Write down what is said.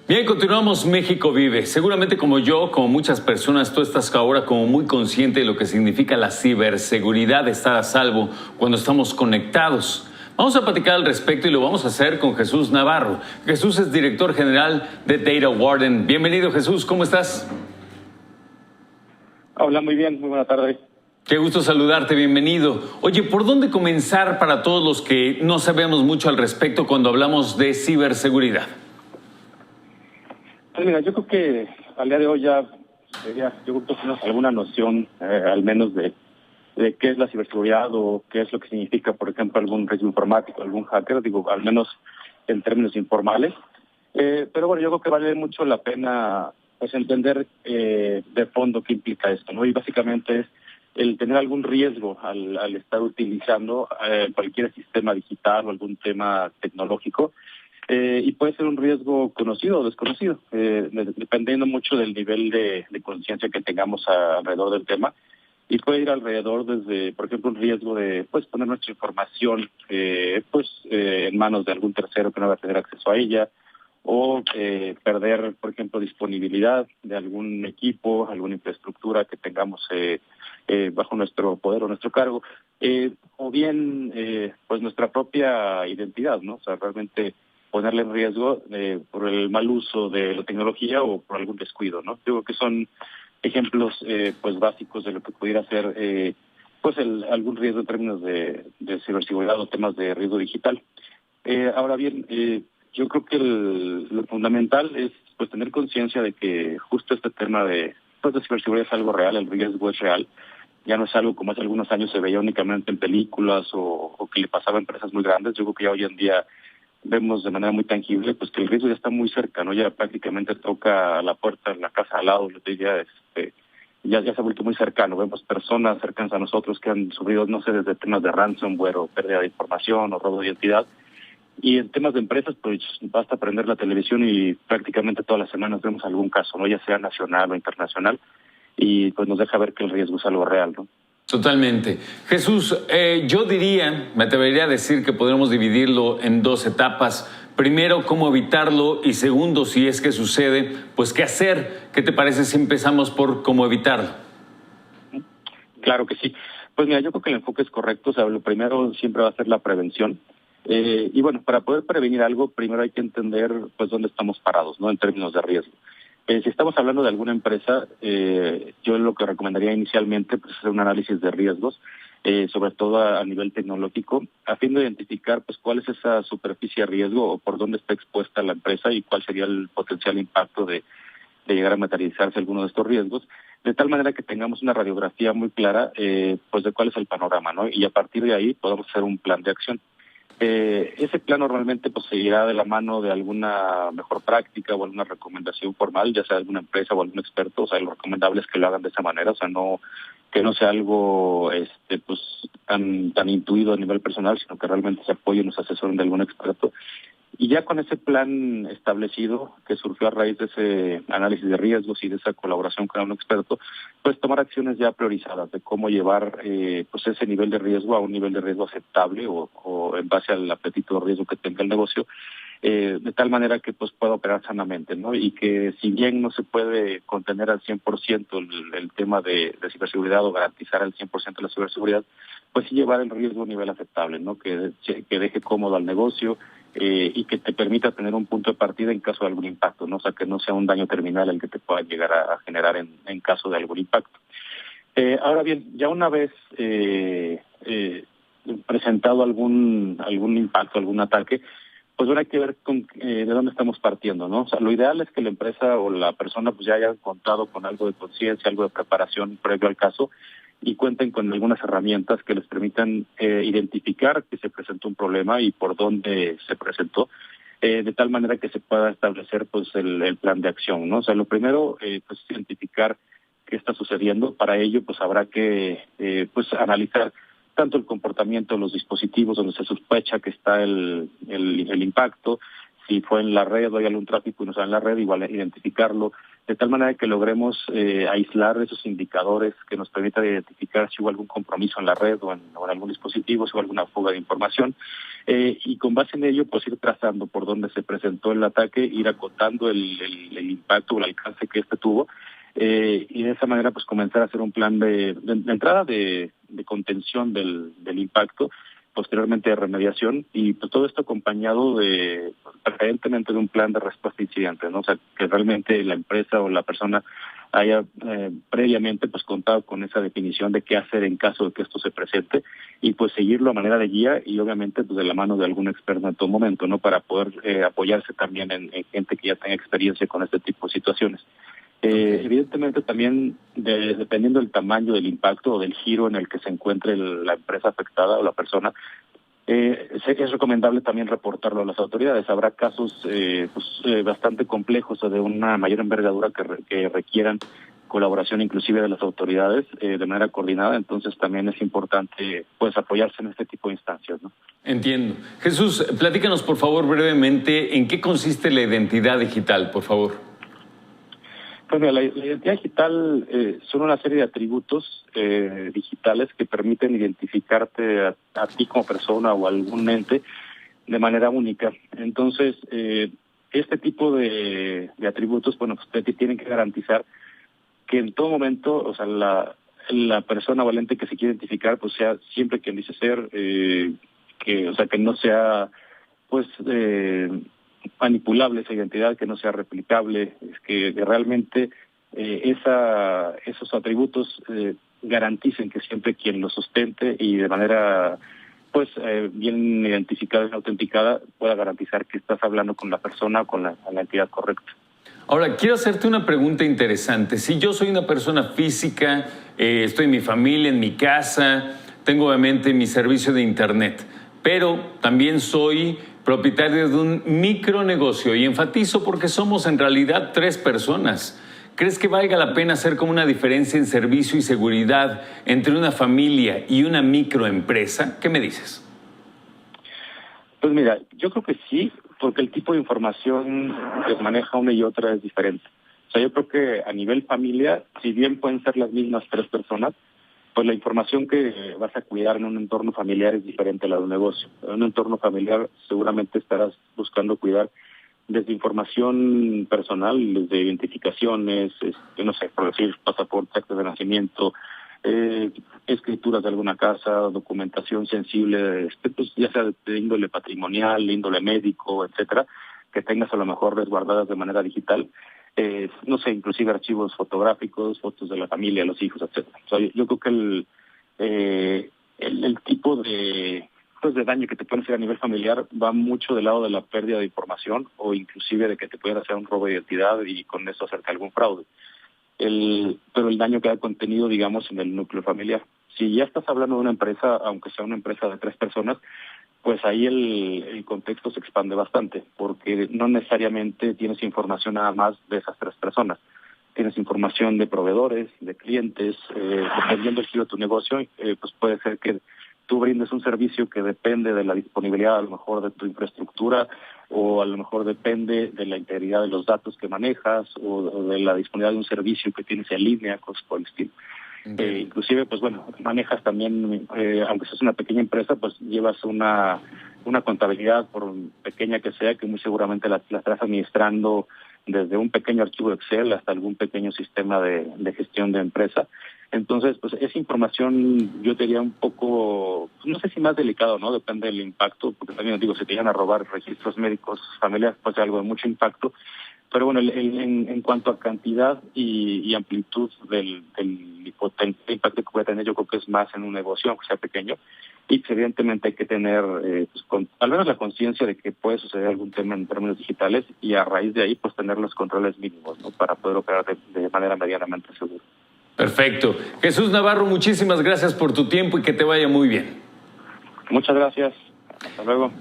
Bien, continuamos. México vive. Seguramente como yo, como muchas personas, tú estás ahora como muy consciente de lo que significa la ciberseguridad, estar a salvo cuando estamos conectados. Vamos a platicar al respecto y lo vamos a hacer con Jesús Navarro. Jesús es director general de Data Warden. Bienvenido, Jesús. ¿Cómo estás? Hola, muy bien. Muy buena tarde. Qué gusto saludarte, bienvenido. Oye, ¿por dónde comenzar para todos los que no sabemos mucho al respecto cuando hablamos de ciberseguridad? Pues mira, yo creo que al día de hoy yo creo que tenemos alguna noción, al menos de qué es la ciberseguridad o qué es lo que significa, por ejemplo, algún riesgo informático, algún hacker, digo, al menos en términos informales. Pero bueno, yo creo que vale mucho la pena pues entender de fondo qué implica esto, ¿no? Y básicamente es el tener algún riesgo al estar utilizando cualquier sistema digital o algún tema tecnológico. Y puede ser un riesgo conocido o desconocido, dependiendo mucho del nivel de conciencia que tengamos alrededor del tema. Y puede ir alrededor desde, por ejemplo, un riesgo de poner nuestra información en manos de algún tercero que no va a tener acceso a ella, o perder, por ejemplo, disponibilidad de algún equipo, alguna infraestructura que tengamos bajo nuestro poder o nuestro cargo, o bien pues nuestra propia identidad, ¿no? O sea, realmente ponerle en riesgo por el mal uso de la tecnología o por algún descuido, ¿no? Digo que son ejemplos pues básicos de lo que pudiera ser algún riesgo en términos de ciberseguridad o temas de riesgo digital. Ahora bien, yo creo que lo fundamental es pues tener conciencia de que justo este tema de ciberseguridad es algo real, el riesgo es real. Ya no es algo como hace algunos años se veía únicamente en películas o que le pasaba a empresas muy grandes. Yo creo que ya hoy en día vemos de manera muy tangible pues que el riesgo ya está muy cerca, ¿no? Ya prácticamente toca la puerta de la casa al lado, ya se ha vuelto muy cercano. Vemos personas cercanas a nosotros que han sufrido, no sé, desde temas de ransomware o pérdida de información o robo de identidad. Y en temas de empresas, pues basta prender la televisión y prácticamente todas las semanas vemos algún caso, ¿no? Ya sea nacional o internacional, y pues nos deja ver que el riesgo es algo real, ¿no? Totalmente. Jesús, yo me atrevería a decir que podemos dividirlo en dos etapas. Primero, cómo evitarlo, y segundo, si es que sucede, pues qué hacer. ¿Qué te parece si empezamos por cómo evitarlo? Claro que sí. Pues mira, yo creo que el enfoque es correcto. O sea, lo primero siempre va a ser la prevención. Y bueno, para poder prevenir algo, primero hay que entender pues dónde estamos parados, ¿no? En términos de riesgo. Si estamos hablando de alguna empresa, yo lo que recomendaría inicialmente pues, es hacer un análisis de riesgos, sobre todo a nivel tecnológico, a fin de identificar pues cuál es esa superficie de riesgo o por dónde está expuesta la empresa y cuál sería el potencial impacto de llegar a materializarse alguno de estos riesgos, de tal manera que tengamos una radiografía muy clara pues de cuál es el panorama, ¿no? Y a partir de ahí podamos hacer un plan de acción. Ese plan normalmente pues seguirá de la mano de alguna mejor práctica o alguna recomendación formal, ya sea de alguna empresa o algún experto. O sea, lo recomendable es que lo hagan de esa manera, o sea, que no sea algo pues tan intuido a nivel personal, sino que realmente se apoyen, nos asesoren de algún experto. Y ya con ese plan establecido, que surgió a raíz de ese análisis de riesgos y de esa colaboración con un experto, pues tomar acciones ya priorizadas de cómo llevar pues ese nivel de riesgo a un nivel de riesgo aceptable o en base al apetito de riesgo que tenga el negocio, de tal manera que pues pueda operar sanamente, ¿no? Y que si bien no se puede contener al 100% el tema de ciberseguridad o garantizar al 100% la ciberseguridad, pues sí llevar el riesgo a un nivel aceptable, ¿no? Que deje cómodo al negocio, y que te permita tener un punto de partida en caso de algún impacto, ¿no? O sea, que no sea un daño terminal el que te pueda llegar a generar en caso de algún impacto. Ahora bien, ya una vez presentado algún impacto, algún ataque, pues ahora hay que ver de dónde estamos partiendo, ¿no? O sea, lo ideal es que la empresa o la persona pues ya haya contado con algo de conciencia, algo de preparación previo al caso, y cuenten con algunas herramientas que les permitan identificar que se presentó un problema y por dónde se presentó, de tal manera que se pueda establecer pues el plan de acción, ¿no? O sea, lo primero pues identificar qué está sucediendo. Para ello pues habrá que pues analizar tanto el comportamiento de los dispositivos donde se sospecha que está el impacto, si fue en la red o hay algún tráfico inusual en la red, igual identificarlo, de tal manera que logremos aislar esos indicadores que nos permitan identificar si hubo algún compromiso en la red o en algún dispositivo, si hubo alguna fuga de información, y con base en ello, pues ir trazando por dónde se presentó el ataque, ir acotando el impacto o el alcance que este tuvo, y de esa manera pues comenzar a hacer un plan de entrada de contención del impacto, posteriormente de remediación, y pues todo esto acompañado preferentemente de un plan de respuesta a incidentes, ¿no? O sea, que realmente la empresa o la persona haya previamente pues contado con esa definición de qué hacer en caso de que esto se presente, y pues seguirlo a manera de guía y obviamente pues de la mano de algún experto en todo momento, ¿no? Para poder apoyarse también en gente que ya tenga experiencia con este tipo de situaciones. Evidentemente también dependiendo del tamaño del impacto o del giro en el que se encuentre la empresa afectada o la persona, es recomendable también reportarlo a las autoridades. Habrá casos bastante complejos o de una mayor envergadura que requieran colaboración inclusive de las autoridades de manera coordinada, entonces también es importante pues apoyarse en este tipo de instancias, ¿no? Entiendo. Jesús, platícanos por favor brevemente en qué consiste la identidad digital, por favor. Pues mira, la identidad digital son una serie de atributos digitales que permiten identificarte a ti como persona o a algún ente de manera única. Entonces, este tipo de atributos, bueno, pues te tienen que garantizar que en todo momento, o sea, la persona o el ente que se quiere identificar, pues sea siempre quien dice ser, que no sea, pues, manipulable esa identidad, que no sea replicable, es que realmente esos atributos garanticen que siempre quien los sustente y de manera pues bien identificada y autenticada pueda garantizar que estás hablando con la persona o con la entidad correcta. Ahora, quiero hacerte una pregunta interesante. Si yo soy una persona física, estoy en mi familia, en mi casa, tengo obviamente mi servicio de internet, pero también soy propietario de un micronegocio y enfatizo porque somos en realidad 3 personas. ¿Crees que valga la pena hacer como una diferencia en servicio y seguridad entre una familia y una microempresa? ¿Qué me dices? Pues mira, yo creo que sí, porque el tipo de información que maneja una y otra es diferente. O sea, yo creo que a nivel familia, si bien pueden ser las mismas 3 personas, pues la información que vas a cuidar en un entorno familiar es diferente a la de un negocio. En un entorno familiar seguramente estarás buscando cuidar desde información personal, desde identificaciones, no sé, por decir, pasaporte, acta de nacimiento, escrituras de alguna casa, documentación sensible, pues ya sea de índole patrimonial, de índole médico, etcétera, que tengas a lo mejor resguardadas de manera digital. No sé, inclusive archivos fotográficos, fotos de la familia, los hijos, etcétera. O sea, yo creo que el tipo de daño que te pueden hacer a nivel familiar va mucho del lado de la pérdida de información o inclusive de que te puedan hacer un robo de identidad y con eso hacerte algún fraude. Pero el daño que ha contenido, digamos, en el núcleo familiar. Si ya estás hablando de una empresa, aunque sea una empresa de 3 personas, pues ahí el contexto se expande bastante, porque no necesariamente tienes información nada más de esas 3 personas. Tienes información de proveedores, de clientes, dependiendo del giro de tu negocio, pues puede ser que tú brindes un servicio que depende de la disponibilidad a lo mejor de tu infraestructura o a lo mejor depende de la integridad de los datos que manejas o de la disponibilidad de un servicio que tienes en línea, cosas por el estilo. Inclusive, pues bueno, manejas también, aunque seas una pequeña empresa, pues llevas una contabilidad, por pequeña que sea, que muy seguramente la estás administrando desde un pequeño archivo de Excel hasta algún pequeño sistema de gestión de empresa. Entonces, pues esa información yo te diría un poco, no sé si más delicado, ¿no? Depende del impacto, porque también digo, si te llegan a robar registros médicos familiares, pues es algo de mucho impacto. Pero bueno, en cuanto a cantidad y amplitud del potente impacto que puede tener, yo creo que es más en un negocio, aunque sea pequeño, y que evidentemente hay que tener al menos la conciencia de que puede suceder algún tema en términos digitales y a raíz de ahí pues tener los controles mínimos, ¿no? Para poder operar de manera medianamente segura. Perfecto. Jesús Navarro, muchísimas gracias por tu tiempo y que te vaya muy bien. Muchas gracias. Hasta luego.